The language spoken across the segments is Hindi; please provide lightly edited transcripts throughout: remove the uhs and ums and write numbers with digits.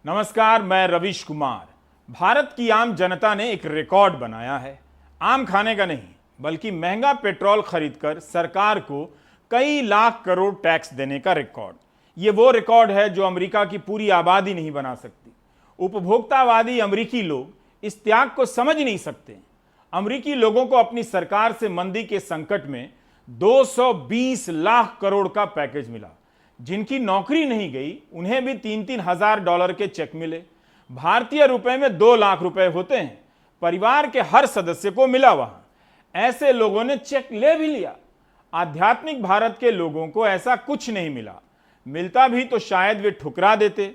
नमस्कार, मैं रविश कुमार। भारत की आम जनता ने एक रिकॉर्ड बनाया है। आम खाने का नहीं, बल्कि महंगा पेट्रोल खरीदकर सरकार को कई लाख करोड़ टैक्स देने का रिकॉर्ड। ये वो रिकॉर्ड है जो अमेरिका की पूरी आबादी नहीं बना सकती। उपभोक्तावादी अमेरिकी लोग इस त्याग को समझ नहीं सकते। अमेरिकी लोगों को अपनी सरकार से मंदी के संकट में 220 लाख करोड़ का पैकेज मिला। जिनकी नौकरी नहीं गई उन्हें भी 3-3 हजार डॉलर के चेक मिले। भारतीय रुपए में 2 लाख रुपए होते हैं। परिवार के हर सदस्य को मिला। वहां ऐसे लोगों ने चेक ले भी लिया। आध्यात्मिक भारत के लोगों को ऐसा कुछ नहीं मिला। मिलता भी तो शायद वे ठुकरा देते।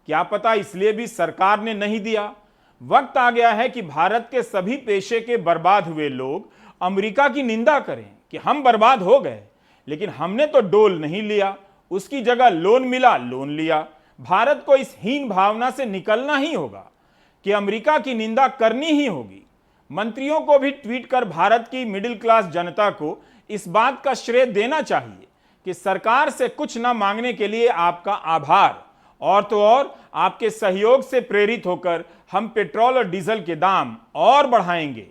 क्या पता इसलिए भी सरकार ने नहीं दिया। वक्त आ गया है कि भारत के सभी पेशे के बर्बाद हुए लोग अमेरिका की निंदा करें कि हम बर्बाद हो गए, लेकिन हमने तो डोल नहीं लिया, उसकी जगह लोन मिला, लोन लिया। भारत को इस हीन भावना से निकलना ही होगा कि अमेरिका की निंदा करनी ही होगी। मंत्रियों को भी ट्वीट कर भारत की मिडिल क्लास जनता को इस बात का श्रेय देना चाहिए कि सरकार से कुछ न मांगने के लिए आपका आभार, और तो और आपके सहयोग से प्रेरित होकर हम पेट्रोल और डीजल के दाम और बढ़ाएंगे।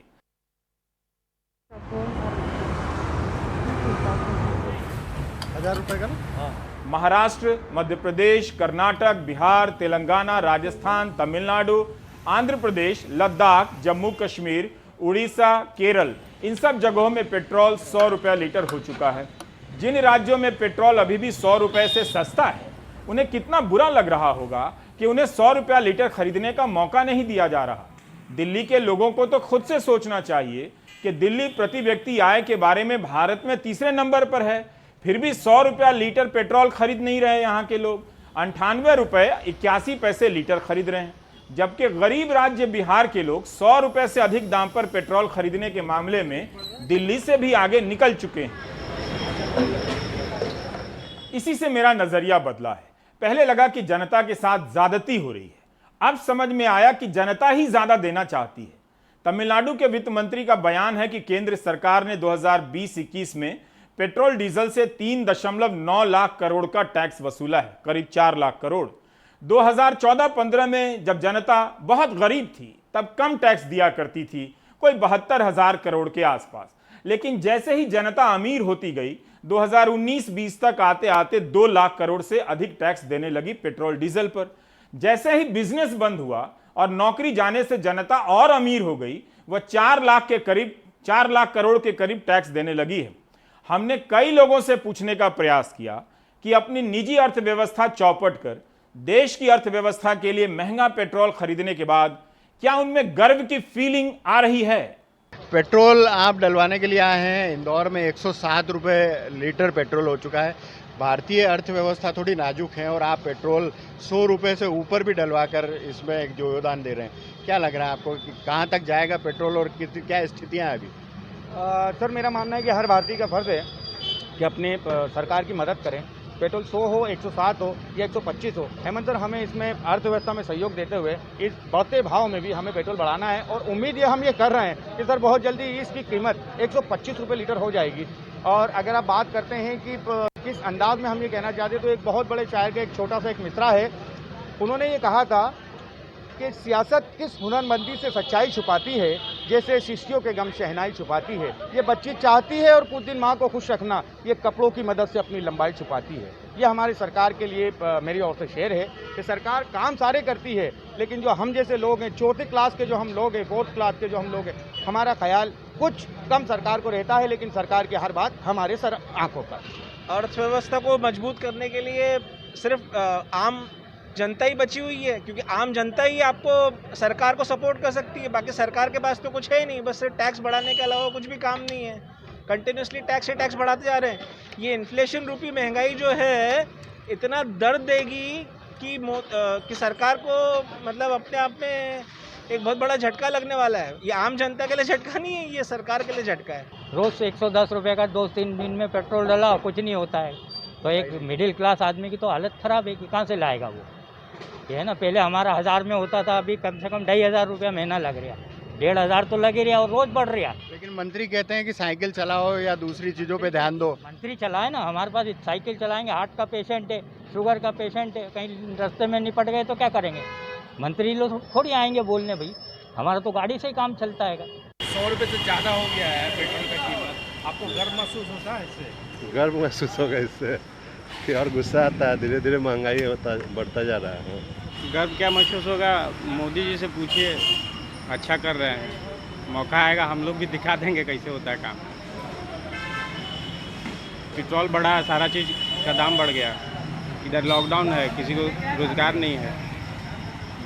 ₹1000 का ना? महाराष्ट्र, मध्य प्रदेश, कर्नाटक, बिहार, तेलंगाना, राजस्थान, तमिलनाडु, आंध्र प्रदेश, लद्दाख, जम्मू कश्मीर, उड़ीसा, केरल, इन सब जगहों में पेट्रोल 100 रुपये लीटर हो चुका है। जिन राज्यों में पेट्रोल अभी भी 100 रुपये से सस्ता है, उन्हें कितना बुरा लग रहा होगा कि उन्हें 100 रुपया लीटर खरीदने का मौका नहीं दिया जा रहा। दिल्ली के लोगों को तो खुद से सोचना चाहिए कि दिल्ली प्रति व्यक्ति आय के बारे में भारत में तीसरे नंबर पर है, फिर भी 100 रुपया लीटर पेट्रोल खरीद नहीं रहे। यहाँ के लोग 98 रुपये 81 पैसे लीटर खरीद रहे हैं, जबकि गरीब राज्य बिहार के लोग 100 रुपये से अधिक दाम पर पेट्रोल खरीदने के मामले में दिल्ली से भी आगे निकल चुके हैं। इसी से मेरा नजरिया बदला है। पहले लगा कि जनता के साथ ज्यादती हो रही है, अब समझ में आया कि जनता ही ज्यादा देना चाहती है। तमिलनाडु के वित्त मंत्री का बयान है कि केंद्र सरकार ने 2020-21 में पेट्रोल डीजल से 3.9 लाख करोड़ का टैक्स वसूला है, करीब 4 लाख करोड़। 2014-15 में जब जनता बहुत गरीब थी तब कम टैक्स दिया करती थी, कोई 72,000 करोड़ के आसपास। लेकिन जैसे ही जनता अमीर होती गई, 2019-20 तक आते आते 2 लाख करोड़ से अधिक टैक्स देने लगी पेट्रोल डीजल पर। जैसे ही बिजनेस बंद हुआ और नौकरी जाने से जनता और अमीर हो गई, वह 4 लाख करोड़ के करीब टैक्स देने लगी है। हमने कई लोगों से पूछने का प्रयास किया कि अपनी निजी अर्थव्यवस्था चौपट कर देश की अर्थव्यवस्था के लिए महंगा पेट्रोल खरीदने के बाद क्या उनमें गर्व की फीलिंग आ रही है। पेट्रोल आप डलवाने के लिए आए हैं। इंदौर में 107 रुपये लीटर पेट्रोल हो चुका है। भारतीय अर्थव्यवस्था थोड़ी नाजुक है और आप पेट्रोल 100 रुपये से ऊपर भी डलवा कर इसमें एक जो योगदान दे रहे हैं, क्या लग रहा है आपको कि कहाँ तक जाएगा पेट्रोल और क्या स्थितियाँ हैं अभी? सर, मेरा मानना है कि हर भारतीय का फर्ज है कि अपने सरकार की मदद करें। पेट्रोल 100 हो, 107 हो या 125 हो, हेमंत सर हमें इसमें अर्थव्यवस्था में सहयोग देते हुए इस बढ़ते भाव में भी हमें पेट्रोल बढ़ाना है। और उम्मीद हम ये कर रहे हैं कि सर बहुत जल्दी इसकी कीमत 125 रुपये लीटर हो जाएगी। और अगर आप बात करते हैं कि किस अंदाज में हम ये कहना चाहते हैं, तो एक बहुत बड़े शायर का एक छोटा सा एक मिसरा है। उन्होंने ये कहा था कि सियासत किस हुनरमंदी से सच्चाई छुपाती है, जैसे शिष्यों के गम शहनाई छुपाती है। ये बच्ची चाहती है और कुछ दिन माँ को खुश रखना, ये कपड़ों की मदद से अपनी लंबाई छुपाती है। ये हमारी सरकार के लिए मेरी ओर से शेर है कि सरकार काम सारे करती है, लेकिन जो हम जैसे लोग हैं, चौथी क्लास के जो हम लोग हैं, 4th क्लास के जो हम लोग हैं, हमारा ख्याल कुछ कम सरकार को रहता है, लेकिन सरकार की हर बात हमारे सर आंखों पर। अर्थव्यवस्था को मजबूत करने के लिए सिर्फ आम जनता ही बची हुई है, क्योंकि आम जनता ही आपको सरकार को सपोर्ट कर सकती है। बाकी सरकार के पास तो कुछ है ही नहीं, बस सिर्फ टैक्स बढ़ाने के अलावा कुछ भी काम नहीं है। कंटिन्यूसली टैक्स से टैक्स बढ़ाते जा रहे हैं। ये इन्फ्लेशन रूपी महंगाई जो है इतना दर्द देगी कि सरकार को मतलब अपने आप में एक बहुत बड़ा झटका लगने वाला है। ये आम जनता के लिए झटका नहीं है, ये सरकार के लिए झटका है। रोज से 110 रुपये का 2-3 दिन में पेट्रोल डाला, कुछ नहीं होता है। तो एक मिडिल क्लास आदमी की तो हालत ख़राब है कि कहाँ से लाएगा वो। ये है ना, पहले हमारा 1000 में होता था, अभी कम से कम 2500 रुपया महीना लग रहा। 1500 तो लग ही रहा और रोज बढ़ रहा। लेकिन मंत्री कहते हैं कि साइकिल चलाओ या दूसरी चीज़ों पे ध्यान दो। मंत्री चलाए ना, हमारे पास साइकिल चलाएंगे, हार्ट का पेशेंट है, शुगर का पेशेंट है, कहीं रास्ते में निपट गए तो क्या करेंगे। मंत्री लोग थोड़ी आएंगे बोलने भाई, हमारा तो गाड़ी से ही काम चलता है। 100 रुपये से ज़्यादा हो गया है पेट्रोल का कीमत, आपको गर्व महसूस होता है इससे? गर्व महसूस होगा इससे कि और गुस्सा आता है, धीरे धीरे महंगाई बढ़ता जा रहा है। गर्व क्या महसूस होगा, मोदी जी से पूछिए, अच्छा कर रहे हैं, मौका आएगा हम लोग भी दिखा देंगे कैसे होता है काम। पेट्रोल बढ़ा, सारा चीज़ का दाम बढ़ गया, इधर लॉकडाउन है, किसी को रोज़गार नहीं है,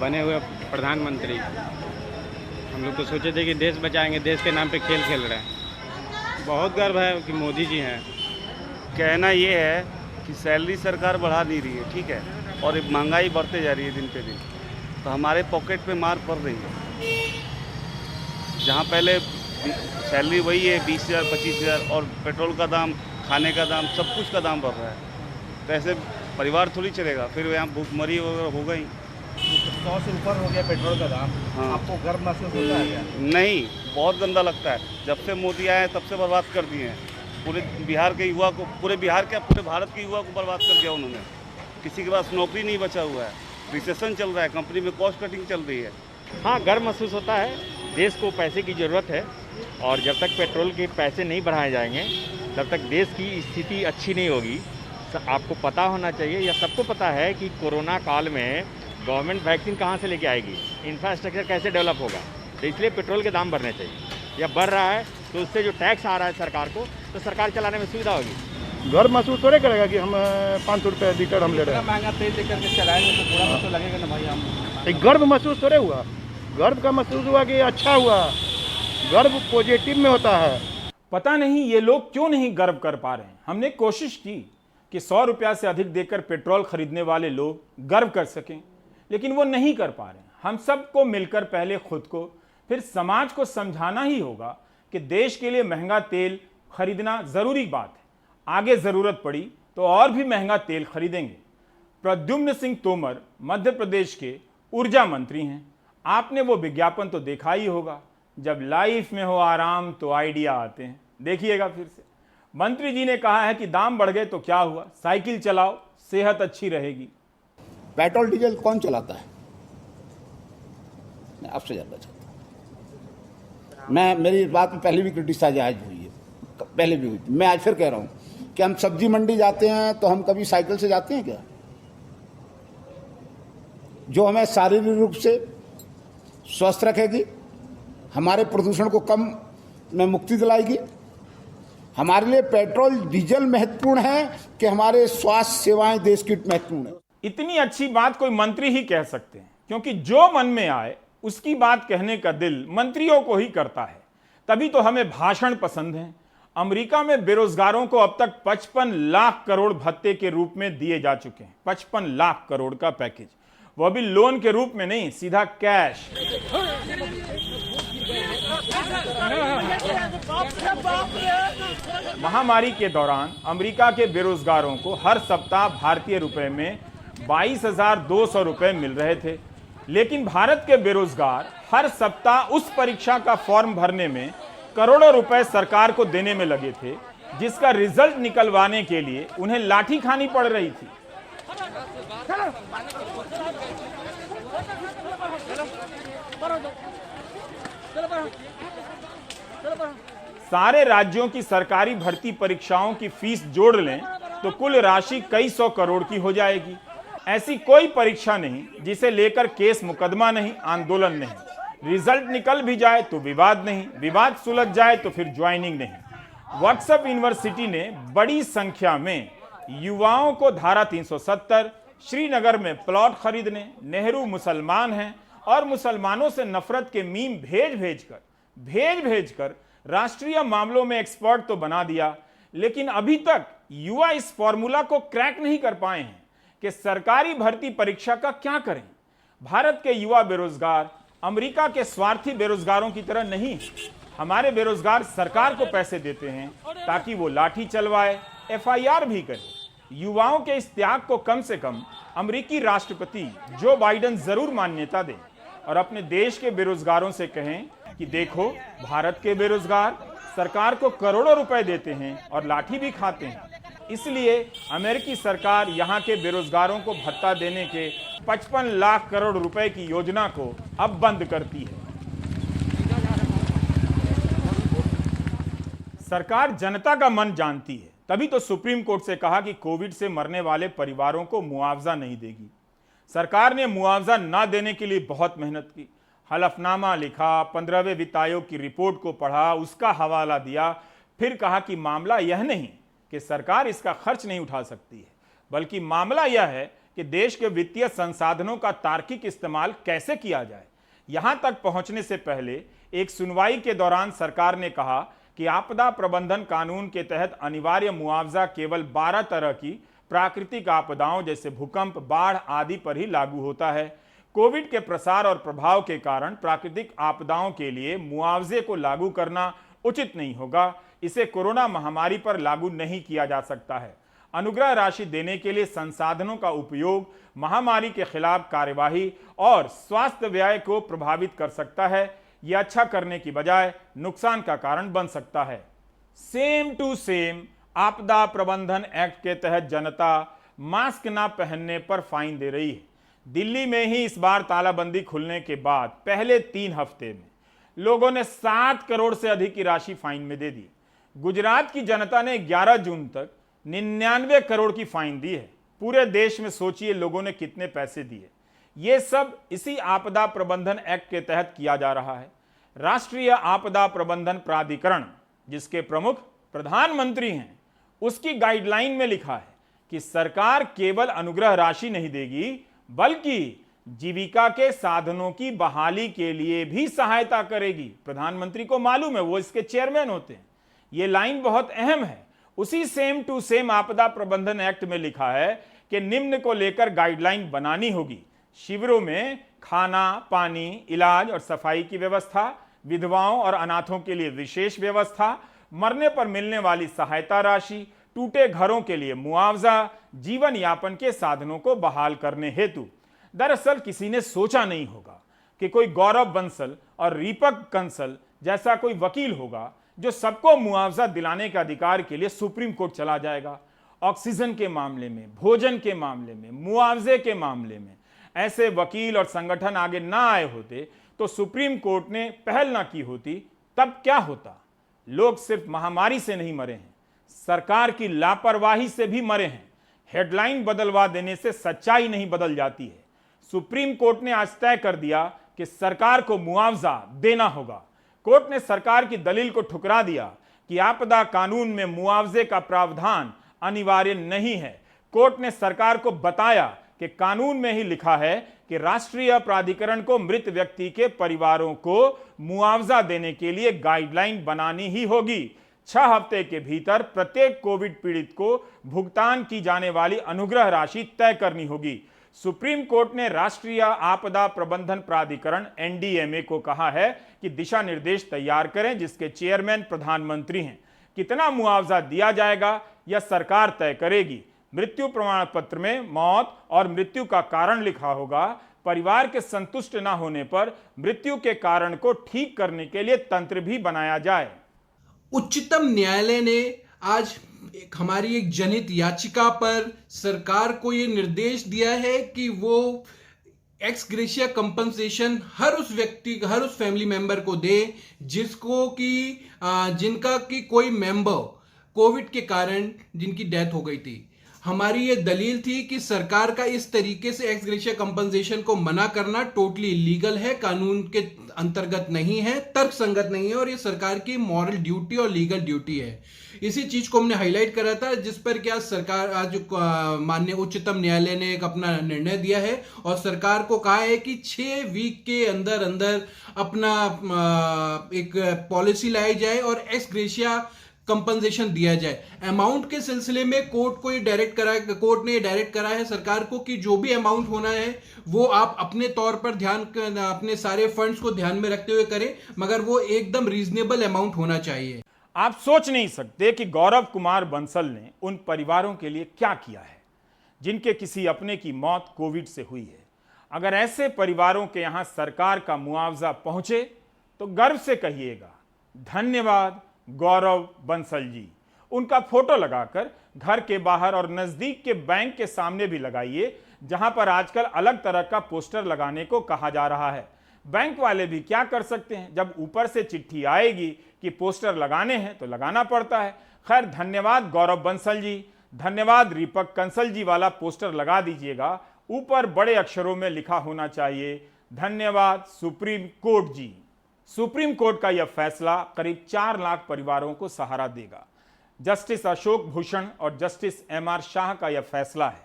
बने हुए प्रधानमंत्री, हम लोग तो सोचे थे कि देश बचाएंगे, देश के नाम पे खेल खेल रहे हैं। बहुत गर्व है कि मोदी जी हैं। कहना ये है कि सैलरी सरकार बढ़ा नहीं रही है, ठीक है, और महंगाई बढ़ते जा रही है दिन पे दिन, तो हमारे पॉकेट पे मार पड़ रही है। जहाँ पहले सैलरी वही है 20,000 25,000 और पेट्रोल का दाम, खाने का दाम, सब कुछ का दाम बढ़ रहा है, तो ऐसे परिवार थोड़ी चलेगा, फिर यहाँ भूखमरी होगा ही। 100 से ऊपर हो गया पेट्रोल का दाम। हाँ। आपको गर्व महसूस होता है क्या? नहीं, बहुत गंदा लगता है। जब से मोदी आए तब से बर्बाद कर दिए हैं पूरे बिहार के युवा को, पूरे बिहार के पूरे भारत के युवा को बर्बाद कर दिया उन्होंने। किसी के पास नौकरी नहीं बचा हुआ है, रिसेशन चल रहा है, कंपनी में कॉस्ट कटिंग चल रही है। हाँ, गर्व महसूस होता है, देश को पैसे की ज़रूरत है और जब तक पेट्रोल के पैसे नहीं बढ़ाए जाएंगे तब तक देश की स्थिति अच्छी नहीं होगी। आपको पता होना चाहिए या सबको पता है कि कोरोना काल में गवर्नमेंट वैक्सीन कहाँ से लेके आएगी, इंफ्रास्ट्रक्चर कैसे डेवलप होगा, तो इसलिए पेट्रोल के दाम बढ़ने चाहिए। या बढ़ रहा है तो उससे जो टैक्स आ रहा है सरकार को, तो सरकार चलाने में सुविधा होगी। गर्व महसूस थोड़े करेगा कि हम 500 रुपये लीटर हम ले रहे इतना महंगा तेल लेकर के चलाएंगे तो थोड़ा तो लगेगा ना भाई। हम हैं। गर्व महसूस थोड़े हुआ, गर्व का महसूस हुआ कि अच्छा हुआ, गर्व पॉजिटिव में होता है। पता नहीं ये लोग क्यों नहीं गर्व कर पा रहे हैं। हमने कोशिश की कि 100 रुपया से अधिक देकर पेट्रोल खरीदने वाले लोग गर्व कर सकें, लेकिन वो नहीं कर पा रहे हैं। हम सबको मिलकर पहले खुद को फिर समाज को समझाना ही होगा कि देश के लिए महंगा तेल खरीदना जरूरी बात है। आगे जरूरत पड़ी तो और भी महंगा तेल खरीदेंगे। प्रद्युम्न सिंह तोमर मध्य प्रदेश के ऊर्जा मंत्री हैं। आपने वो विज्ञापन तो देखा ही होगा, जब लाइफ में हो आराम तो आइडिया आते हैं। देखिएगा फिर से। मंत्री जी ने कहा है कि दाम बढ़ गए तो क्या हुआ, साइकिल चलाओ, सेहत अच्छी रहेगी। पेट्रोल डीजल कौन चलाता है? मैं आपसे जानना चाहता हूँ। मेरी इस बात में पहले भी क्रिटिसाइज आज हुई है, पहले भी हुई थी, मैं आज फिर कह रहा हूँ कि हम सब्जी मंडी जाते हैं तो हम कभी साइकिल से जाते हैं क्या? जो हमें शारीरिक रूप से स्वस्थ रखेगी, हमारे प्रदूषण को कम में मुक्ति दिलाएगी। हमारे लिए पेट्रोल डीजल महत्वपूर्ण है कि हमारे स्वास्थ्य सेवाएं देश की महत्वपूर्ण है। इतनी अच्छी बात कोई मंत्री ही कह सकते हैं, क्योंकि जो मन में आए उसकी बात कहने का दिल मंत्रियों को ही करता है। तभी तो हमें भाषण पसंद हैं। अमेरिका में बेरोजगारों को अब तक 55 लाख करोड़ भत्ते के रूप में दिए जा चुके हैं। 55 लाख करोड़ का पैकेज, वो भी लोन के रूप में नहीं, सीधा कैश। महामारी के दौरान अमेरिका के बेरोजगारों को हर सप्ताह भारतीय रुपए में 22,200 रुपए मिल रहे थे, लेकिन भारत के बेरोजगार हर सप्ताह उस परीक्षा का फॉर्म भरने में करोड़ों रुपए सरकार को देने में लगे थे, जिसका रिजल्ट निकलवाने के लिए उन्हें लाठी खानी पड़ रही थी। सारे राज्यों की सरकारी भर्ती परीक्षाओं की फीस जोड़ लें तो कुल राशि कई सौ करोड़ की हो जाएगी। ऐसी कोई परीक्षा नहीं जिसे लेकर केस मुकदमा नहीं, आंदोलन नहीं। रिजल्ट निकल भी जाए तो विवाद नहीं, विवाद सुलझ जाए तो फिर ज्वाइनिंग नहीं। व्हाट्सएप यूनिवर्सिटी ने बड़ी संख्या में युवाओं को धारा 370, श्रीनगर में प्लॉट खरीदने, नेहरू मुसलमान हैं और मुसलमानों से नफरत के मीम भेज भेजकर राष्ट्रीय मामलों में एक्सपर्ट तो बना दिया, लेकिन अभी तक युवा इस फॉर्मूला को क्रैक नहीं कर पाए हैं कि सरकारी भर्ती परीक्षा का क्या करें। भारत के युवा बेरोजगार अमेरिका के स्वार्थी बेरोजगारों की तरह नहीं। हमारे बेरोजगार सरकार को पैसे देते हैं ताकि वो लाठी चलवाए, FIR भी करे। युवाओं के इस त्याग को कम से कम अमेरिकी राष्ट्रपति जो बाइडेन जरूर मान्यता दें और अपने देश के बेरोजगारों से कहें कि देखो, भारत के बेरोजगार सरकार को करोड़ों रुपए देते हैं और लाठी भी खाते हैं। इसलिए अमेरिकी सरकार यहां के बेरोजगारों को भत्ता देने के 55 लाख करोड़ रुपए की योजना को अब बंद करती है। सरकार जनता का मन जानती है, तभी तो सुप्रीम कोर्ट से कहा कि कोविड से मरने वाले परिवारों को मुआवजा नहीं देगी। सरकार ने मुआवजा ना देने के लिए बहुत मेहनत की, हलफनामा लिखा, 15वें वित्त आयोग की रिपोर्ट को पढ़ा, उसका हवाला दिया, फिर कहा कि मामला यह नहीं कि सरकार इसका खर्च नहीं उठा सकती है, बल्कि मामला यह है कि देश के वित्तीय संसाधनों का तार्किक इस्तेमाल कैसे किया जाए। यहां तक पहुंचने से पहले एक सुनवाई के दौरान सरकार ने कहा कि आपदा प्रबंधन कानून के तहत अनिवार्य मुआवजा केवल 12 तरह की प्राकृतिक आपदाओं जैसे भूकंप, बाढ़ आदि पर ही लागू होता है। कोविड के प्रसार और प्रभाव के कारण प्राकृतिक आपदाओं के लिए मुआवजे को लागू करना उचित नहीं होगा। इसे कोरोना महामारी पर लागू नहीं किया जा सकता है। अनुग्रह राशि देने के लिए संसाधनों का उपयोग महामारी के खिलाफ कार्यवाही और स्वास्थ्य व्यय को प्रभावित कर सकता है। यह अच्छा करने की बजाय नुकसान का कारण बन सकता है। सेम टू सेम आपदा प्रबंधन एक्ट के तहत जनता मास्क ना पहनने पर फाइन दे रही है। दिल्ली में ही इस बार तालाबंदी खुलने के बाद पहले 3 हफ्ते में लोगों ने 7 करोड़ से अधिक की राशि फाइन में दे दी। गुजरात की जनता ने 11 जून तक 99 करोड़ की फाइन दी है। पूरे देश में सोचिए लोगों ने कितने पैसे दिए। ये सब इसी आपदा प्रबंधन एक्ट के तहत किया जा रहा है। राष्ट्रीय आपदा प्रबंधन प्राधिकरण, जिसके प्रमुख प्रधानमंत्री हैं, उसकी गाइडलाइन में लिखा है कि सरकार केवल अनुग्रह राशि नहीं देगी, बल्कि जीविका के साधनों की बहाली के लिए भी सहायता करेगी। प्रधानमंत्री को मालूम है, वो इसके चेयरमैन होते हैं। ये लाइन बहुत अहम है। उसी सेम टू सेम आपदा प्रबंधन एक्ट में लिखा है कि निम्न को लेकर गाइडलाइन बनानी होगी। शिविरों में खाना, पानी, इलाज और सफाई की व्यवस्था, विधवाओं और अनाथों के लिए विशेष व्यवस्था, मरने पर मिलने वाली सहायता राशि, टूटे घरों के लिए मुआवजा, जीवन यापन के साधनों को बहाल करने हेतु। दरअसल किसी ने सोचा नहीं होगा कि कोई गौरव बंसल और दीपक कंसल जैसा कोई वकील होगा जो सबको मुआवजा दिलाने के अधिकार के लिए सुप्रीम कोर्ट चला जाएगा। ऑक्सीजन के मामले में, भोजन के मामले में, मुआवजे के मामले में ऐसे वकील और संगठन आगे ना आए होते तो सुप्रीम कोर्ट ने पहल ना की होती, तब क्या होता? लोग सिर्फ महामारी से नहीं मरे हैं, सरकार की लापरवाही से भी मरे हैं। हेडलाइन बदलवा देने से सच्चाई नहीं बदल जाती है। सुप्रीम कोर्ट ने आज तय कर दिया कि सरकार को मुआवजा देना होगा। कोर्ट ने सरकार की दलील को ठुकरा दिया कि आपदा कानून में मुआवजे का प्रावधान अनिवार्य नहीं है। कोर्ट ने सरकार को बताया कि कानून में ही लिखा है कि राष्ट्रीय प्राधिकरण को मृत व्यक्ति के परिवारों को मुआवजा देने के लिए गाइडलाइन बनानी ही होगी। 6 हफ्ते के भीतर प्रत्येक कोविड पीड़ित को भुगतान की जाने वाली अनुग्रह राशि तय करनी होगी। सुप्रीम कोर्ट ने राष्ट्रीय आपदा प्रबंधन प्राधिकरण एनडीएमए को कहा है कि दिशा निर्देश तैयार करें, जिसके चेयरमैन प्रधानमंत्री हैं। कितना मुआवजा दिया जाएगा यह सरकार तय करेगी। मृत्यु प्रमाण पत्र में मौत और मृत्यु का कारण लिखा होगा। परिवार के संतुष्ट न होने पर मृत्यु के कारण को ठीक करने के लिए तंत्र भी बनाया जाए। उच्चतम न्यायालय ने आज हमारी एक जनहित याचिका पर सरकार को ये निर्देश दिया है कि वो एक्स ग्रेशिया कंपनसेशन हर उस व्यक्ति, हर उस फैमिली मेंबर को दे जिसको कि जिनका कि कोई मेंबर कोविड के कारण जिनकी डेथ हो गई थी। हमारी ये दलील थी कि सरकार का इस तरीके से एक्स ग्रेशिया कंपनसेशन को मना करना टोटली इलीगल है, कानून के अंतर्गत नहीं है, तर्कसंगत नहीं है और ये सरकार की मॉरल ड्यूटी और लीगल ड्यूटी है। इसी चीज को हमने हाईलाइट करा था, जिस पर क्या सरकार आज माननीय उच्चतम न्यायालय ने एक अपना निर्णय दिया है और सरकार को कहा है कि 6 वीक के अंदर अंदर अपना एक पॉलिसी लाई जाए और एक्स ग्रेशिया कंपनसेशन दिया जाए। अमाउंट के सिलसिले में कोर्ट ने डायरेक्ट करा है सरकार को कि जो भी अमाउंट होना है वो आप अपने तौर पर अपने सारे फंड्स को ध्यान में रखते हुए करें, मगर वो एकदम रीजनेबल अमाउंट होना चाहिए। आप सोच नहीं सकते कि गौरव कुमार बंसल ने उन परिवारों के लिए क्या किया है जिनके किसी अपने की मौत कोविड से हुई है। अगर ऐसे परिवारों के यहां सरकार का मुआवजा पहुंचे तो गर्व से कहिएगा, धन्यवाद गौरव बंसल जी। उनका फोटो लगाकर घर के बाहर और नजदीक के बैंक के सामने भी लगाइए, जहां पर आजकल अलग तरह का पोस्टर लगाने को कहा जा रहा है। बैंक वाले भी क्या कर सकते हैं, जब ऊपर से चिट्ठी आएगी कि पोस्टर लगाने हैं तो लगाना पड़ता है। खैर, धन्यवाद गौरव बंसल जी, धन्यवाद दीपक कंसल जी वाला पोस्टर लगा दीजिएगा। ऊपर बड़े अक्षरों में लिखा होना चाहिए, धन्यवाद सुप्रीम कोर्ट जी। सुप्रीम कोर्ट का यह फैसला करीब 4 लाख परिवारों को सहारा देगा। जस्टिस अशोक भूषण और जस्टिस एमआर शाह का यह फैसला है।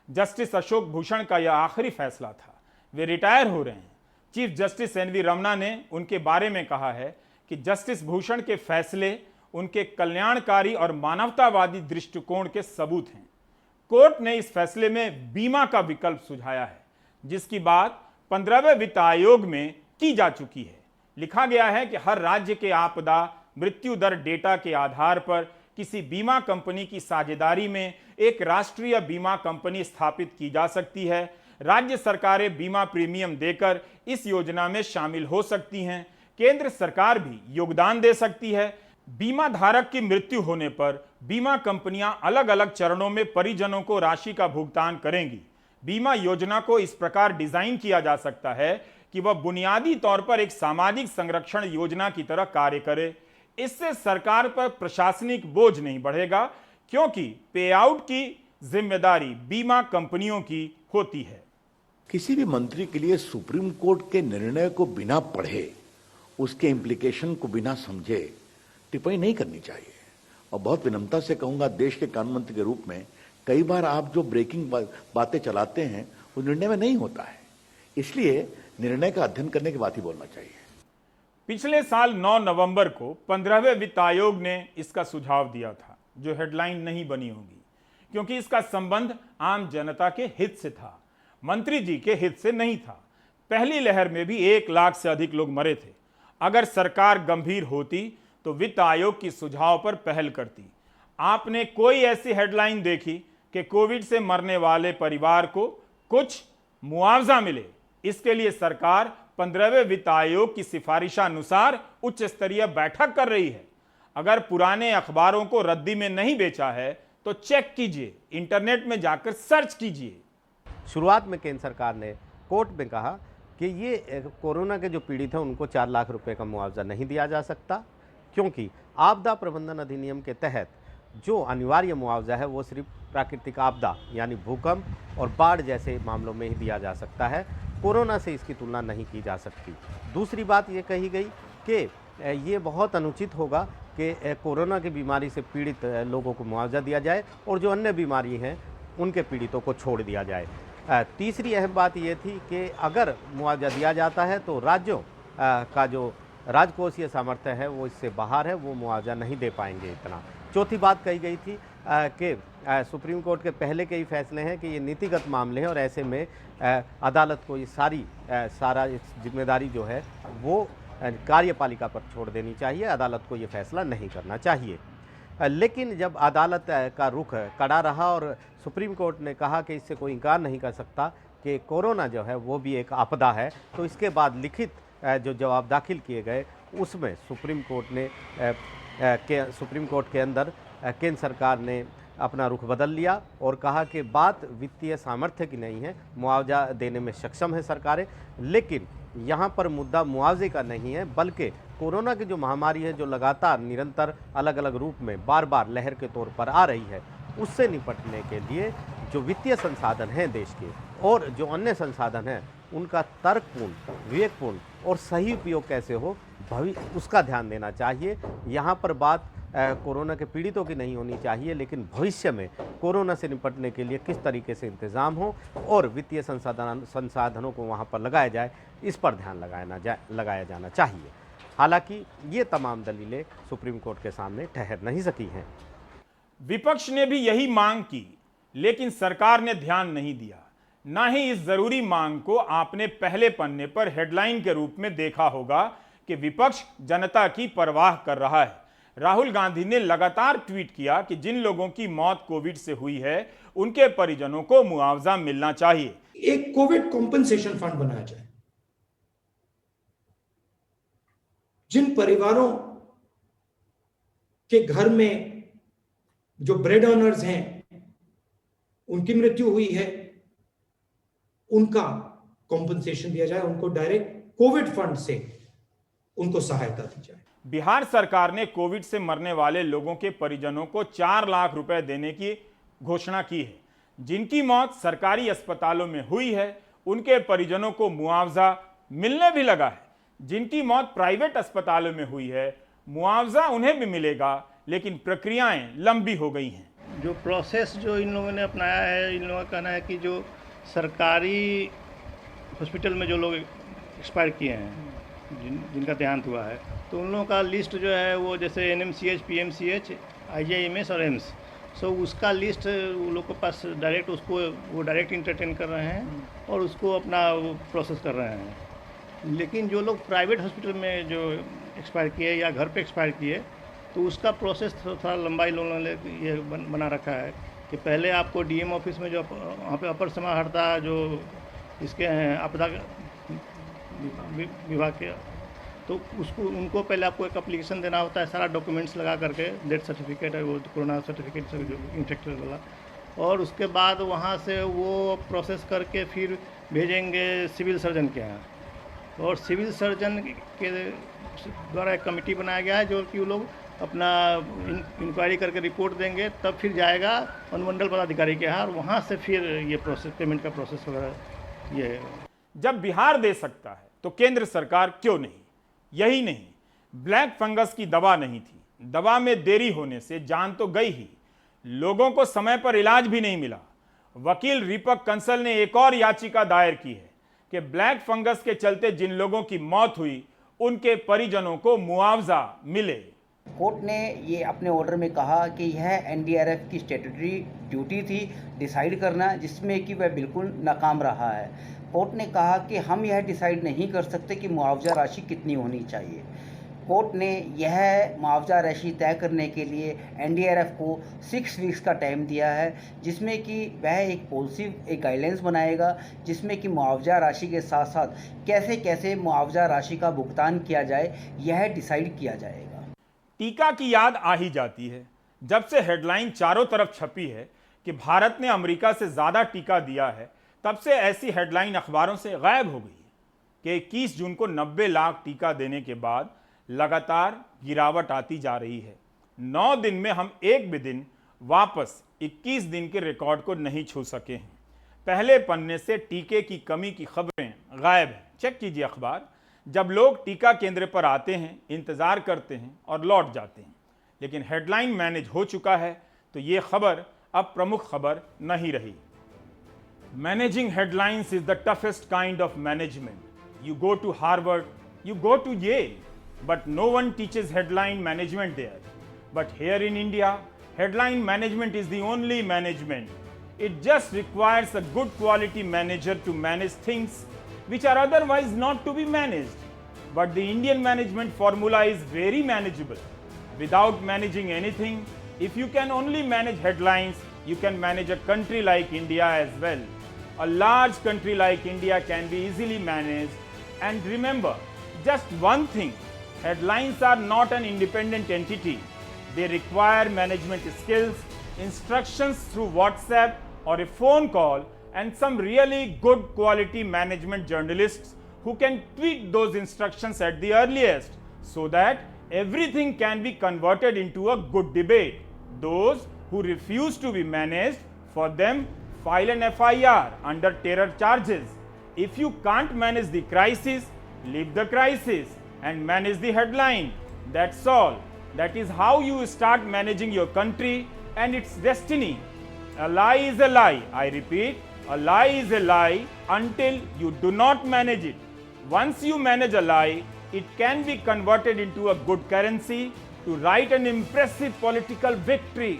जस्टिस अशोक भूषण का यह आखिरी फैसला था, वे रिटायर हो रहे हैं। चीफ जस्टिस एनवी रमना ने उनके बारे में कहा है कि जस्टिस भूषण के फैसले उनके कल्याणकारी और मानवतावादी दृष्टिकोण के सबूत हैं। कोर्ट ने इस फैसले में बीमा का विकल्प सुझाया है, जिसकी बात 15वें वित्त आयोग में की जा चुकी है। लिखा गया है कि हर राज्य के आपदा मृत्यु दर डेटा के आधार पर किसी बीमा कंपनी की साझेदारी में एक राष्ट्रीय बीमा कंपनी स्थापित की जा सकती है। राज्य सरकारें बीमा प्रीमियम देकर इस योजना में शामिल हो सकती हैं। केंद्र सरकार भी योगदान दे सकती है। बीमा धारक की मृत्यु होने पर बीमा कंपनियां अलग अलग चरणों में परिजनों को राशि का भुगतान करेंगी। बीमा योजना को इस प्रकार डिजाइन किया जा सकता है कि वह बुनियादी तौर पर एक सामाजिक संरक्षण योजना की तरह कार्य करे। इससे सरकार पर प्रशासनिक बोझ नहीं बढ़ेगा, क्योंकि पे आउट की जिम्मेदारी बीमा कंपनियों की होती है। किसी भी मंत्री के लिए सुप्रीम कोर्ट के निर्णय को बिना पढ़े, उसके इम्प्लीकेशन को बिना समझे टिप्पणी नहीं करनी चाहिए। और बहुत विनम्रता से कहूंगा, देश के कानून मंत्री के रूप में कई बार आप जो ब्रेकिंग बातें चलाते हैं वो निर्णय में नहीं होता है, इसलिए निर्णय का अध्ययन करने के बाद ही बोलना चाहिए। पिछले साल 9 नवंबर को 15वें वित्त आयोग ने इसका सुझाव दिया था, जो हेडलाइन नहीं बनी होगी, क्योंकि इसका संबंध आम जनता के हित से था, मंत्री जी के हित से नहीं था। पहली लहर में भी 1 लाख से अधिक लोग मरे थे। अगर सरकार गंभीर होती तो वित्त आयोग की सुझाव पर पहल करती। आपने कोई ऐसी हेडलाइन देखी कि कोविड से मरने वाले परिवार को कुछ मुआवजा मिले? इसके लिए सरकार 15वें वित्त आयोग की सिफारिशानुसार उच्च स्तरीय बैठक कर रही है। अगर पुराने अखबारों को रद्दी में नहीं बेचा है तो चेक कीजिए, इंटरनेट में जाकर सर्च कीजिए। शुरुआत में केंद्र सरकार ने कोर्ट में कहा कि ये कोरोना के जो पीड़ित हैं उनको 4 लाख रुपए का मुआवजा नहीं दिया जा सकता, क्योंकि आपदा प्रबंधन अधिनियम के तहत जो अनिवार्य मुआवजा है वो सिर्फ प्राकृतिक आपदा यानी भूकंप और बाढ़ जैसे मामलों में ही दिया जा सकता है। कोरोना से इसकी तुलना नहीं की जा सकती। दूसरी बात ये कही गई कि ये बहुत अनुचित होगा कि कोरोना की बीमारी से पीड़ित लोगों को मुआवजा दिया जाए और जो अन्य बीमारी हैं उनके पीड़ितों को छोड़ दिया जाए। तीसरी अहम बात ये थी कि अगर मुआवजा दिया जाता है तो राज्यों का जो राजकोषीय सामर्थ्य है वो इससे बाहर है, वो मुआवजा नहीं दे पाएंगे इतना। चौथी बात कही गई थी कि सुप्रीम कोर्ट के पहले के ही फैसले हैं कि ये नीतिगत मामले हैं और ऐसे में अदालत को ये सारा जिम्मेदारी जो है वो कार्यपालिका पर छोड़ देनी चाहिए, अदालत को ये फैसला नहीं करना चाहिए। लेकिन जब अदालत का रुख कड़ा रहा और सुप्रीम कोर्ट ने कहा कि इससे कोई इनकार नहीं कर सकता कि कोरोना जो है वो भी एक आपदा है, तो इसके बाद लिखित जो जवाब दाखिल किए गए उसमें सुप्रीम कोर्ट के अंदर केंद्र सरकार ने अपना रुख बदल लिया और कहा कि बात वित्तीय सामर्थ्य की नहीं है, मुआवजा देने में सक्षम है सरकारें, लेकिन यहाँ पर मुद्दा मुआवजे का नहीं है, बल्कि कोरोना की जो महामारी है जो लगातार निरंतर अलग अलग रूप में बार बार लहर के तौर पर आ रही है, उससे निपटने के लिए जो वित्तीय संसाधन हैं देश के और जो अन्य संसाधन हैं उनका तर्कपूर्ण, विवेकपूर्ण और सही उपयोग कैसे हो उसका ध्यान देना चाहिए। यहाँ पर बात कोरोना के पीड़ितों की नहीं होनी चाहिए, लेकिन भविष्य में कोरोना से निपटने के लिए किस तरीके से इंतज़ाम हो और वित्तीय संसाधनों को वहाँ पर लगाया जाए, इस पर ध्यान लगाया जाना चाहिए। हालांकि ये तमाम दलीलें सुप्रीम कोर्ट के सामने ठहर नहीं सकी हैं। विपक्ष ने भी यही मांग की, लेकिन सरकार ने ध्यान नहीं दिया। ना ही इस जरूरी मांग को आपने पहले पन्ने पर हेडलाइन के रूप में देखा होगा कि विपक्ष जनता की परवाह कर रहा है। राहुल गांधी ने लगातार ट्वीट किया कि जिन लोगों की मौत कोविड से हुई है उनके परिजनों को मुआवजा मिलना चाहिए। एक कोविड कॉम्पनसेशन फंड बनाया जाए। जिन परिवारों के घर में जो ब्रेड अर्नर्स हैं, उनकी मृत्यु हुई है, उनका कॉम्पनसेशन दिया जाए, उनको डायरेक्ट कोविड फंड से उनको सहायता दी जाए। बिहार सरकार ने कोविड से मरने वाले लोगों के परिजनों को 4 लाख रुपए देने की घोषणा की है। जिनकी मौत सरकारी अस्पतालों में हुई है, उनके परिजनों को मुआवजा मिलने भी लगा है। जिनकी मौत प्राइवेट अस्पतालों में हुई है, मुआवजा उन्हें भी मिलेगा, लेकिन प्रक्रियाएं लंबी हो गई हैं। जो प्रोसेस जो इन लोगों ने अपनाया है, इन लोगों का कहना है कि जो सरकारी हॉस्पिटल में जो लोग एक्सपायर किए हैं, जिनका देहांत हुआ है, तो उन लोगों का लिस्ट जो है वो जैसे NMCH, PMCH, IJMS और एम्स, सो उसका लिस्ट वो लोग के पास डायरेक्ट उसको वो डायरेक्ट इंटरटेन कर रहे हैं और उसको अपना प्रोसेस कर रहे हैं। लेकिन जो लोग प्राइवेट हॉस्पिटल में जो एक्सपायर किए या घर पे एक्सपायर किए, तो उसका प्रोसेस थोड़ा लंबा इन लोगों ने ये बना रखा है कि पहले आपको DM ऑफिस में जो वहाँ पे अपर समाहर्ता जो इसके हैं आपदा विभाग के, तो उसको उनको पहले आपको एक एप्लीकेशन देना होता है, सारा डॉक्यूमेंट्स लगा करके, डेथ सर्टिफिकेट है, वो कोरोना सर्टिफिकेट सब जो इन्फेक्टेड वाला, और उसके बाद वहाँ से वो प्रोसेस करके फिर भेजेंगे सिविल सर्जन के यहाँ, और सिविल सर्जन के द्वारा एक कमेटी बनाया गया है जो कि वो लोग अपना इंक्वायरी करके रिपोर्ट देंगे, तब फिर जाएगा अनुमंडल पदाधिकारी के यहाँ, और वहाँ से फिर ये प्रोसेस, पेमेंट का प्रोसेस वगैरह ये। जब बिहार दे सकता है तो केंद्र सरकार क्यों नहीं? यही नहीं, ब्लैक फंगस की दवा नहीं थी, दवा में देरी होने से जान तो गई ही, लोगों को समय पर इलाज भी नहीं मिला। वकील दीपक कंसल ने एक और याचिका दायर की है कि ब्लैक फंगस के चलते जिन लोगों की मौत हुई, उनके परिजनों को मुआवजा मिले। कोर्ट ने ये अपने ऑर्डर में कहा कि यह NDRF की स्टैट्यूटरी ड्यूटी थी डिसाइड करना, जिसमें कि वह बिल्कुल नाकाम रहा है। कोर्ट ने कहा कि हम यह डिसाइड नहीं कर सकते कि मुआवजा राशि कितनी होनी चाहिए। कोर्ट ने यह मुआवजा राशि तय करने के लिए NDRF को 6 वीक्स का टाइम दिया है, जिसमें कि वह एक पॉलिसी, एक गाइडलाइंस बनाएगा, जिसमें कि मुआवजा राशि के साथ साथ कैसे कैसे मुआवजा राशि का भुगतान किया जाए, यह डिसाइड किया जाएगा। टीका की याद आ ही जाती है जब से हेडलाइन चारों तरफ छपी है कि भारत ने अमेरिका से ज़्यादा टीका दिया है, तब से ऐसी हेडलाइन अखबारों से गायब हो गई कि 21 जून को 90 लाख टीका देने के बाद लगातार गिरावट आती जा रही है। 9 दिन में हम एक भी दिन वापस 21 दिन के रिकॉर्ड को नहीं छू सके हैं। पहले पन्ने से टीके की कमी की खबरें गायब हैं। चेक कीजिए अखबार। जब लोग टीका केंद्र पर आते हैं, इंतज़ार करते हैं और लौट जाते हैं, लेकिन हेडलाइन मैनेज हो चुका है, तो ये खबर अब प्रमुख खबर नहीं रही। Managing headlines is the toughest kind of management. You go to Harvard, you go to Yale, but no one teaches headline management there. But here in India, headline management is the only management. It just requires a good quality manager to manage things which are otherwise not to be managed. But the Indian management formula is very manageable. Without managing anything, if you can only manage headlines, you can manage a country like India as well. A large country like India can be easily managed. And remember, just one thing, headlines are not an independent entity. They require management skills, instructions through WhatsApp or a phone call, and some really good quality management journalists who can tweak those instructions at the earliest so that everything can be converted into a good debate. Those who refuse to be managed, for them, file an FIR under terror charges. If you can't manage the crisis, leave the crisis and manage the headline. That's all. That is how you start managing your country and its destiny. A lie is a lie. I repeat, a lie is a lie until you do not manage it. Once you manage a lie, it can be converted into a good currency to write an impressive political victory.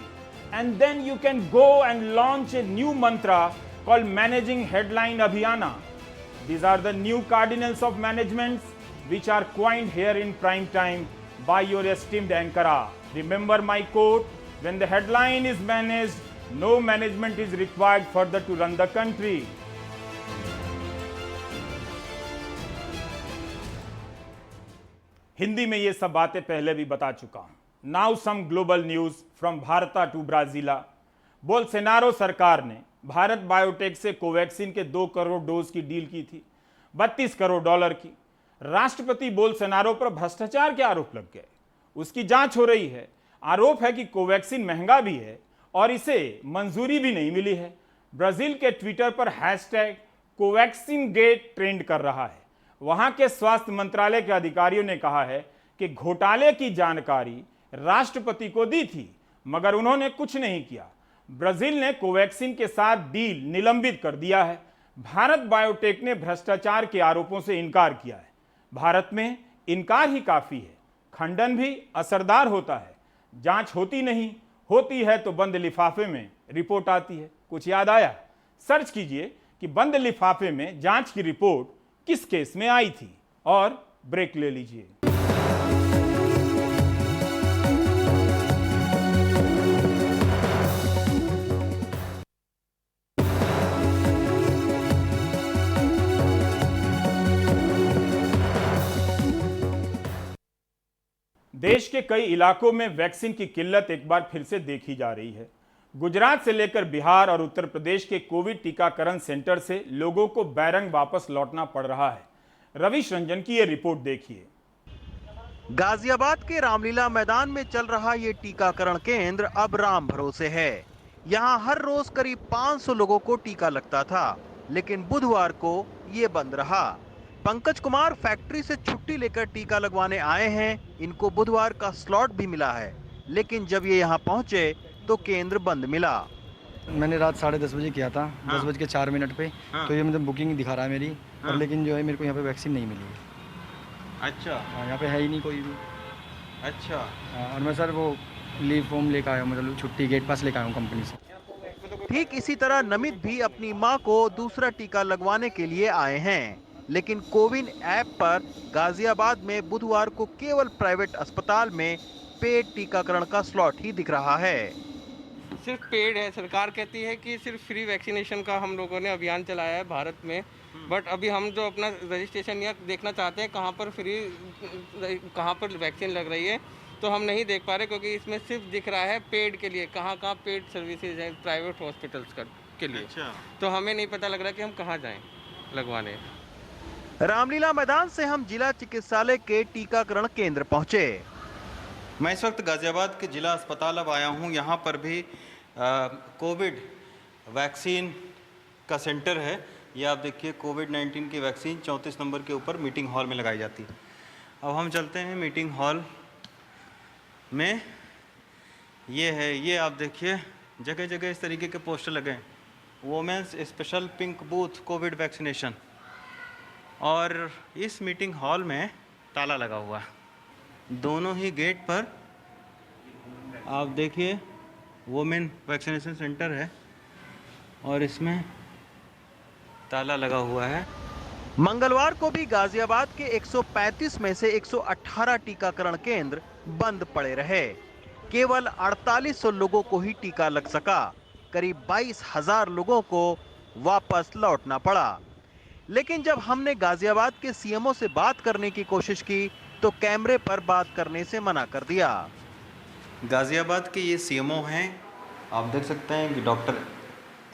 And then you can go and launch a new mantra called Managing Headline Abhiyana. These are the new cardinals of management which are coined here in prime time by your esteemed anchor. Remember my quote, when the headline is managed, no management is required further to run the country. Hindi में ये सब बातें पहले भी बता चुका हूं। Now some global news from Bharat to Brazil. Bolsonaro सरकार ने भारत बायोटेक से कोवैक्सीन के 2 करोड़ डोज की डील की थी, $32 करोड़ की। राष्ट्रपति बोल्सोनारो पर भ्रष्टाचार के आरोप लग गए, उसकी जांच हो रही है। आरोप है कि कोवैक्सीन महंगा भी है और इसे मंजूरी भी नहीं मिली है। ब्राजील के ट्विटर पर हैशटैग कोवैक्सीन गेट ट्रेंड कर रहा है। वहां के स्वास्थ्य मंत्रालय के अधिकारियों ने कहा है कि घोटाले की जानकारी राष्ट्रपति को दी थी, मगर उन्होंने कुछ नहीं किया। ब्राजील ने कोवैक्सीन के साथ डील निलंबित कर दिया है। भारत बायोटेक ने भ्रष्टाचार के आरोपों से इनकार किया है। भारत में इनकार ही काफी है, खंडन भी असरदार होता है। जांच होती नहीं, होती है तो बंद लिफाफे में रिपोर्ट आती है। कुछ याद आया? सर्च कीजिए कि बंद लिफाफे में जांच की रिपोर्ट किस केस में आई थी और ब्रेक ले लीजिए। देश के कई इलाकों में वैक्सीन की किल्लत एक बार फिर से देखी जा रही है। गुजरात से लेकर बिहार और उत्तर प्रदेश के कोविड टीकाकरण सेंटर से लोगों को बैरंग वापस लौटना पड़ रहा है। रविश रंजन की ये रिपोर्ट देखिए। गाजियाबाद के रामलीला मैदान में चल रहा ये टीकाकरण केंद्र अब राम भरोसे है। यहाँ हर रोज करीब 500 लोगों को टीका लगता था, लेकिन बुधवार को ये बंद रहा। पंकज कुमार फैक्ट्री से छुट्टी लेकर टीका लगवाने आए हैं। इनको बुधवार का स्लॉट भी मिला है, लेकिन जब ये यहाँ पहुँचे तो केंद्र बंद मिला। मैंने रात 10:30 बजे किया था, 10:04 पे। तो ये मतलब बुकिंग दिखा रहा है मेरी, और लेकिन जो है मेरे को यहाँ पे वैक्सीन नहीं मिली है। अच्छा। यहाँ पे है ही नहीं कोई भी। अच्छा। और मैं सर वो लीव फॉर्म लेकर आया हूँ, मतलब छुट्टी गेट पास लेकर आया हूँ कंपनी से। ठीक इसी तरह नमित भी अपनी मां को दूसरा टीका लगवाने के लिए आए हैं, लेकिन कोविन ऐप पर गाजियाबाद में बुधवार को केवल प्राइवेट अस्पताल में पेड टीकाकरण का स्लॉट ही दिख रहा है। सिर्फ पेड है। सरकार कहती है कि सिर्फ फ्री वैक्सीनेशन का हम लोगों ने अभियान चलाया है भारत में, बट अभी हम जो अपना रजिस्ट्रेशन या देखना चाहते हैं कहाँ पर वैक्सीन लग रही है, तो हम नहीं देख पा रहे, क्योंकि इसमें सिर्फ दिख रहा है पेड के लिए, कहाँ पेड सर्विसेज हैं प्राइवेट हॉस्पिटल्स के लिए। अच्छा। तो हमें नहीं पता लग रहा कि हम कहाँ जाएं लगवाने। रामलीला मैदान से हम जिला चिकित्सालय के टीकाकरण केंद्र पहुंचे। मैं इस वक्त गाजियाबाद के जिला अस्पताल अब आया हूं। यहाँ पर भी कोविड वैक्सीन का सेंटर है। ये आप देखिए, कोविड-19 की वैक्सीन 34 नंबर के ऊपर मीटिंग हॉल में लगाई जाती है। अब हम चलते हैं मीटिंग हॉल में। ये है, ये आप देखिए जगह जगह इस तरीके के पोस्टर लगे हैं, women's special pink booth covid vaccination. और इस मीटिंग हॉल में ताला लगा हुआ है। दोनों ही गेट पर आप देखिए वोमेन वैक्सीनेशन सेंटर है और इसमें ताला लगा हुआ है। मंगलवार को भी गाजियाबाद के 135 में से 118 टीकाकरण केंद्र बंद पड़े रहे। केवल 4800 लोगों को ही टीका लग सका। करीब 22,000 लोगों को वापस लौटना पड़ा। लेकिन जब हमने गाजियाबाद के सीएमओ से बात करने की कोशिश की तो कैमरे पर बात करने से मना कर दिया। गाजियाबाद के ये सीएमओ हैं, आप देख सकते हैं कि डॉक्टर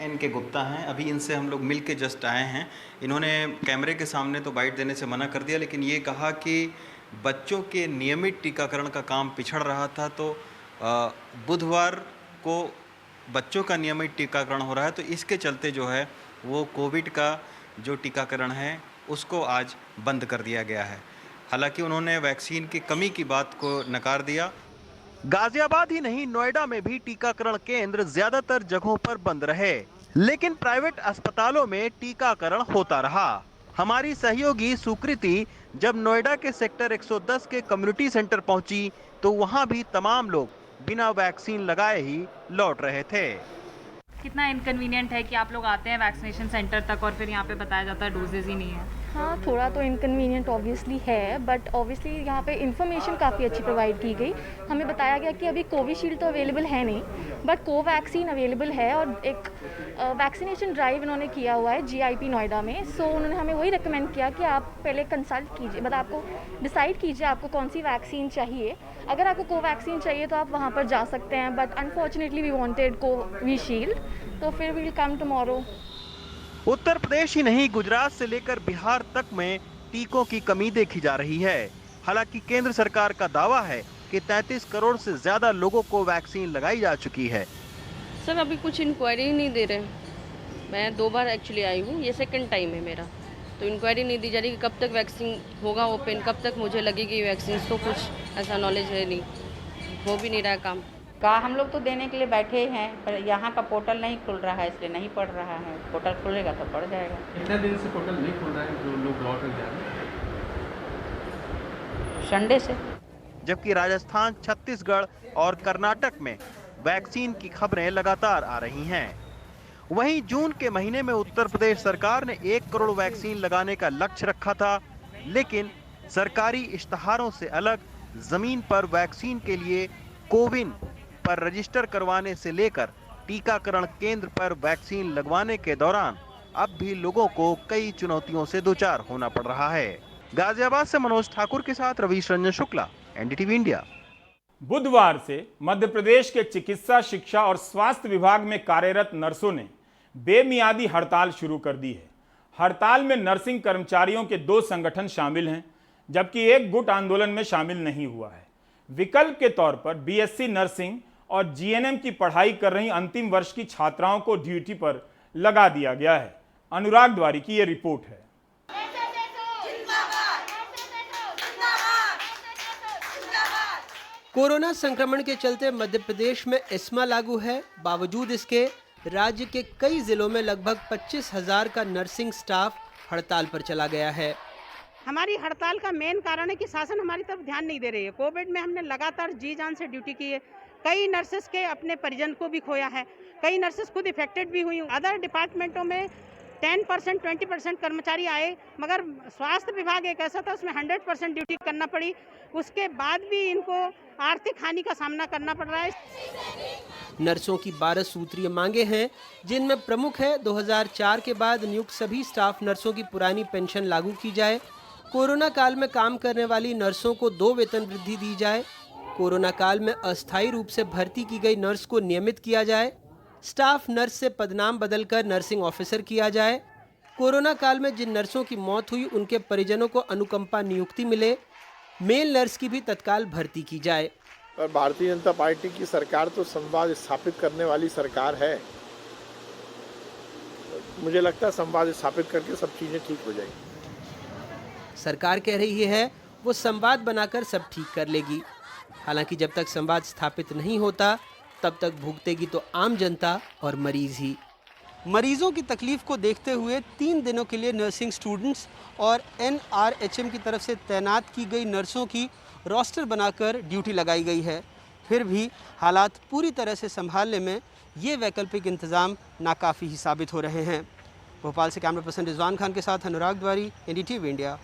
NK गुप्ता हैं। अभी इनसे हम लोग मिल के जस्ट आए हैं। इन्होंने कैमरे के सामने तो बाइट देने से मना कर दिया, लेकिन ये कहा कि बच्चों के नियमित टीकाकरण का काम पिछड़ रहा था, तो बुधवार को बच्चों का नियमित टीकाकरण हो रहा है, तो इसके चलते जो है वो कोविड का जो टीकाकरण है उसको आज बंद कर दिया गया है। हालांकि उन्होंने वैक्सीन की कमी की बात को नकार दिया। गाजियाबाद ही नहीं, नोएडा में भी टीकाकरण केंद्र ज्यादातर जगहों पर बंद रहे, लेकिन प्राइवेट अस्पतालों में टीकाकरण होता रहा। हमारी सहयोगी सुकृति जब नोएडा के सेक्टर 110 के कम्युनिटी सेंटर पहुंची तो वहां भी तमाम लोग बिना वैक्सीन लगाए ही लौट रहे थे। कितना इनकन्वीनियंट है कि आप लोग आते हैं वैक्सीनेशन सेंटर तक और फिर यहाँ पे बताया जाता है डोजेज ही नहीं है। हाँ, थोड़ा तो इनकन्वीनियंट ऑब्वियसली है, बट ऑब्वियसली यहाँ पे इंफॉर्मेशन काफ़ी अच्छी प्रोवाइड की गई। हमें बताया गया कि अभी कोविशील्ड तो अवेलेबल है नहीं, बट कोवैक्सीन अवेलेबल है और एक वैक्सीनेशन ड्राइव इन्होंने किया हुआ है GIP नोएडा में। सो उन्होंने हमें वही रिकमेंड किया कि आप पहले कंसल्ट कीजिए, मतलब आपको डिसाइड कीजिए आपको कौन सी वैक्सीन चाहिए। अगर आपको कोवैक्सीन चाहिए तो आप वहाँ पर जा सकते हैं, but unfortunately we wanted Covishield, तो फिर we will come tomorrow. Uttar Pradesh ही नहीं, गुजरात से लेकर बिहार तक में टीकों की कमी देखी जा रही है। हालांकि केंद्र सरकार का दावा है कि 33 करोड़ से ज्यादा लोगों को वैक्सीन लगाई जा चुकी है। सर अभी कुछ इंक्वायरी नहीं दे रहे। मैं 2 बार एक्चुअली आई हूँ, ये सेकंड टाइम है मेरा, तो इंक्वायरी नहीं दी जा रही कि कब तक वैक्सीन होगा ओपन, कब तक मुझे लगेगी वैक्सीन, तो कुछ ऐसा नॉलेज है नहीं, हो भी नहीं रहा है काम। कहा हम लोग तो देने के लिए बैठे हैं, पर यहाँ का पोर्टल नहीं खुल रहा है, इसलिए नहीं पढ़ रहा है। पोर्टल खुलेगा तो पढ़ जाएगा। कितने दिन से पोर्टल नहीं खुल रहा है, जो लोग लौट कर जा रहे हैं? संडे से। जबकि राजस्थान, छत्तीसगढ़ और कर्नाटक में वैक्सीन की खबरें लगातार आ रही हैं। वहीं जून के महीने में उत्तर प्रदेश सरकार ने 1 करोड़ वैक्सीन लगाने का लक्ष्य रखा था, लेकिन सरकारी इश्तहारों से अलग जमीन पर वैक्सीन के लिए कोविन पर रजिस्टर करवाने से लेकर टीकाकरण केंद्र पर वैक्सीन लगवाने के दौरान अब भी लोगों को कई चुनौतियों से दोचार होना पड़ रहा है। गाजियाबाद से मनोज ठाकुर के साथ रवीश रंजन शुक्ला, NDTV इंडिया। बुधवार से मध्य प्रदेश के चिकित्सा, शिक्षा और स्वास्थ्य विभाग में कार्यरत नर्सों ने बेमियादी हड़ताल शुरू कर दी है। हड़ताल में नर्सिंग कर्मचारियों के 2 संगठन शामिल हैं, जबकि एक गुट आंदोलन में शामिल नहीं हुआ है। विकल्प के तौर पर BSc नर्सिंग और GNM की पढ़ाई कर रही अंतिम वर्ष की छात्राओं को ड्यूटी पर लगा दिया गया है। अनुराग द्वारी की यह रिपोर्ट है। कोरोना संक्रमण के चलते मध्य प्रदेश में एस्मा लागू है। बावजूद इसके राज्य के कई जिलों में लगभग 25,000 का नर्सिंग स्टाफ हड़ताल पर चला गया है। हमारी हड़ताल का मेन कारण है कि शासन हमारी तरफ ध्यान नहीं दे रही है। कोविड में हमने लगातार जी जान से ड्यूटी की है। कई नर्सेस के अपने परिजन को भी खोया है, कई नर्सेस खुद इफेक्टेड भी हुई। अदर डिपार्टमेंटों में 10% 20% कर्मचारी आए, मगर स्वास्थ्य विभाग एक ऐसा था उसमें 100% ड्यूटी करना पड़ी। उसके बाद भी इनको आर्थिक हानि का सामना करना पड़ रहा है। नर्सों की 12 सूत्रीय मांगे हैं, जिनमें प्रमुख है 2004 के बाद नियुक्त सभी स्टाफ नर्सों की पुरानी पेंशन लागू की जाए, कोरोना काल में काम करने वाली नर्सों को 2 वेतन वृद्धि दी जाए, कोरोना काल में अस्थायी रूप से भर्ती की गई नर्स को नियमित किया जाए, स्टाफ नर्स से पदनाम बदलकर नर्सिंग ऑफिसर किया जाए, कोरोना काल में जिन नर्सों की मौत हुई उनके परिजनों को अनुकंपा नियुक्ति मिले, मेल नर्स की भी तत्काल भर्ती की जाए। और भारतीय जनता पार्टी की सरकार तो संवाद स्थापित करने वाली सरकार है। मुझे लगता है संवाद स्थापित करके सब चीजें ठीक हो जाएंगी। सरकार कह रही है वो संवाद बनाकर सब ठीक कर लेगी। हालांकि जब तक संवाद स्थापित नहीं होता तब तक भुगतेगी तो आम जनता और मरीज ही। मरीजों की तकलीफ को देखते हुए 3 दिनों के लिए नर्सिंग स्टूडेंट्स और NRHM की तरफ से तैनात की गई नर्सों की रोस्टर बनाकर ड्यूटी लगाई गई है। फिर भी हालात पूरी तरह से संभालने में ये वैकल्पिक इंतज़ाम नाकाफ़ी ही साबित हो रहे हैं। भोपाल से कैमरा पर्सन रिजवान खान के साथ अनुराग द्वारी, NDTV इंडिया।